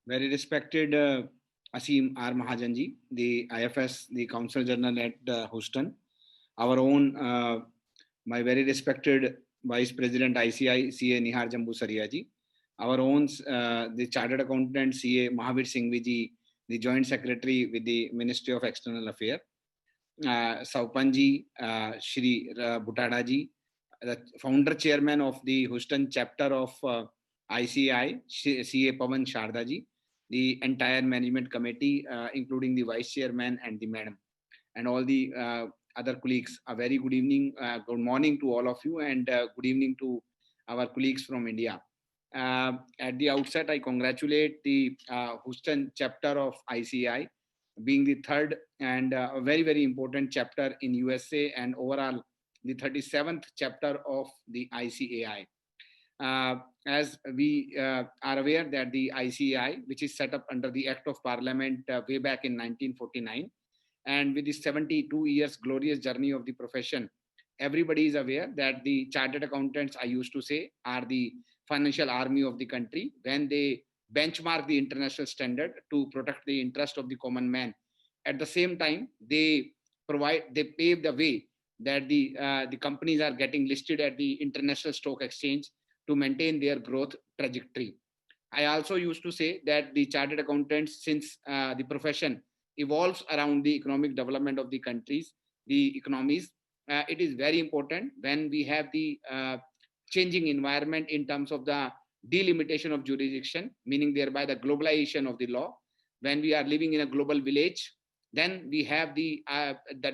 Very respected Asim R. Mahajanji, the IFS, the Counsel General at Houston. Our own, my very respected Vice President ICI, CA Nihar Jambu Sariaji. Our own, the Chartered Accountant, CA Mahavir Singhvi, the Joint Secretary with the Ministry of External Affairs. Saupanji, Shri Butadaji, the founder chairman of the Houston chapter of ICI, CA Pavan Shardaji, the entire management committee, including the vice chairman and the madam, and all the other colleagues. A very good evening, good morning to all of you, and good evening to our colleagues from India. At the outset, I congratulate the Houston chapter of ICI, being the third and a very, very important chapter in USA, and overall the 37th chapter of the ICAI. As we are aware that the ICAI, which is set up under the Act of Parliament way back in 1949, and with the 72 years glorious journey of the profession, everybody is aware that the chartered accountants, I used to say, are the financial army of the country. When they benchmark the international standard to protect the interest of the common man, at the same time they pave the way that the companies are getting listed at the international stock exchange to maintain their growth trajectory. I also used to say that the chartered accountants, since the profession evolves around the economic development of the countries, the economies, it is very important when we have the changing environment in terms of the delimitation of jurisdiction, meaning thereby the globalization of the law. When we are living in a global village, then we have the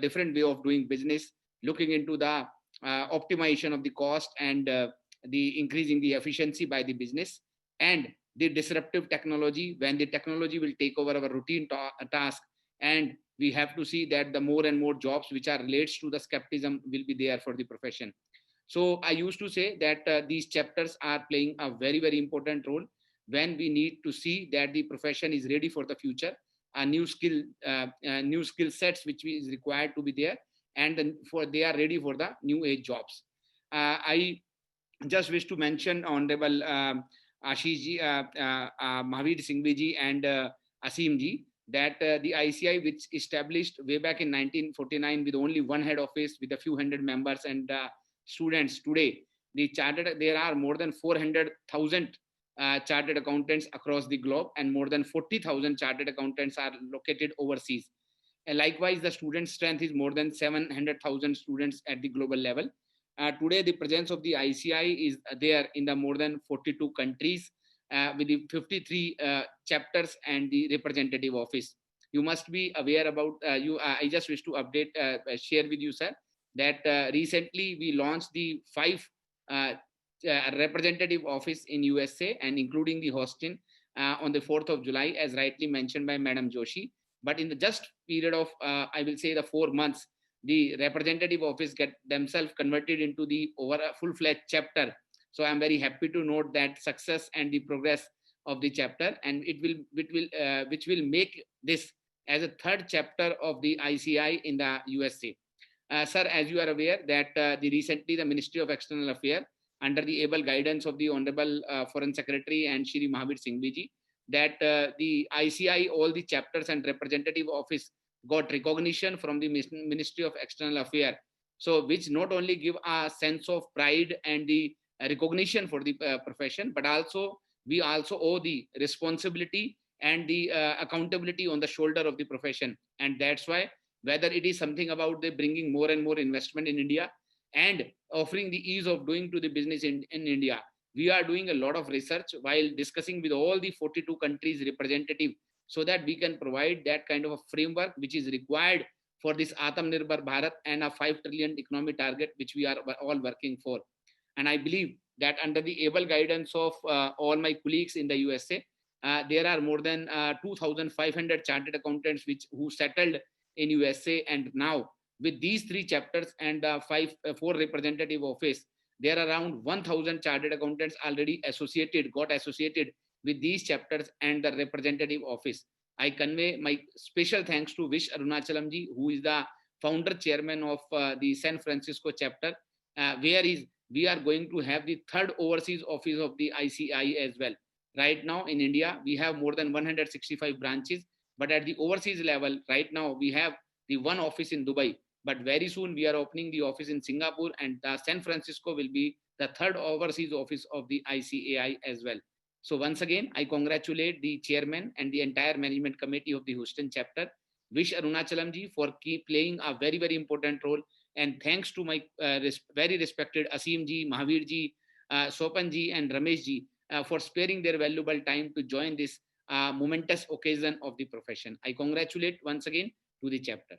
different way of doing business, looking into the optimization of the cost and the increasing the efficiency by the business, and the disruptive technology, when the technology will take over our routine task, and we have to see that the more and more jobs which are related to the skepticism will be there for the profession. So I used to say that these chapters are playing a very, very important role when we need to see that the profession is ready for the future, a new skill sets which is required to be there, and then they are ready for the new age jobs. I just wish to mention Honorable Ashish ji, Mahavir Singhvi ji, and Asim ji, that the ICI, which established way back in 1949 with only one head office with a few hundred members and students, today there are more than 400,000 chartered accountants across the globe, and more than 40,000 chartered accountants are located overseas. And likewise, the student strength is more than 700,000 students at the global level. Today, the presence of the ICI is there in the more than 42 countries with the 53 chapters and the representative office. You must be aware about I just wish to update, share with you, sir, that recently we launched the 5 representative office in USA, and including the Houston on the 4th of July, as rightly mentioned by Madam Joshi. But in the just period of, I will say, the 4 months, the representative office get themselves converted into the over a full-fledged chapter. So I'm very happy to note that success and the progress of the chapter, and which will make this as a third chapter of the ICI in the USA. Sir, as you are aware that recently the Ministry of External Affairs, under the able guidance of the Honorable Foreign Secretary and Shri Mahavir Singhvi ji, that the ICI, all the chapters and representative office got recognition from the Ministry of External Affairs. So which not only give a sense of pride and the recognition for the profession, but also we also owe the responsibility and the accountability on the shoulder of the profession. And that's why, whether it is something about the bringing more and more investment in India and offering the ease of doing to the business in India, we are doing a lot of research while discussing with all the 42 countries representative, so that we can provide that kind of a framework which is required for this Atmanirbhar Bharat and a 5 trillion economy target which we are all working for. And I believe that under the able guidance of all my colleagues in the USA, there are more than 2,500 chartered accountants who settled in USA, and now with these 3 chapters and 4 representative office, there are around 1,000 chartered accountants already got associated with these chapters and the representative office. I convey my special thanks to Vish Arunachalam ji, who is the founder chairman of the San Francisco chapter, where we are going to have the third overseas office of the ICI as well. Right now in India, we have more than 165 branches, but at the overseas level, right now we have the one office in Dubai, but very soon we are opening the office in Singapore, and San Francisco will be the third overseas office of the ICAI as well. So once again, I congratulate the chairman and the entire management committee of the Houston chapter. Wish Arunachalam ji for keep playing a very, very important role. And thanks to my very respected Asim ji, Mahavir ji, Sopan ji, and Ramesh ji for sparing their valuable time to join this momentous occasion of the profession. I congratulate once again to the chapter.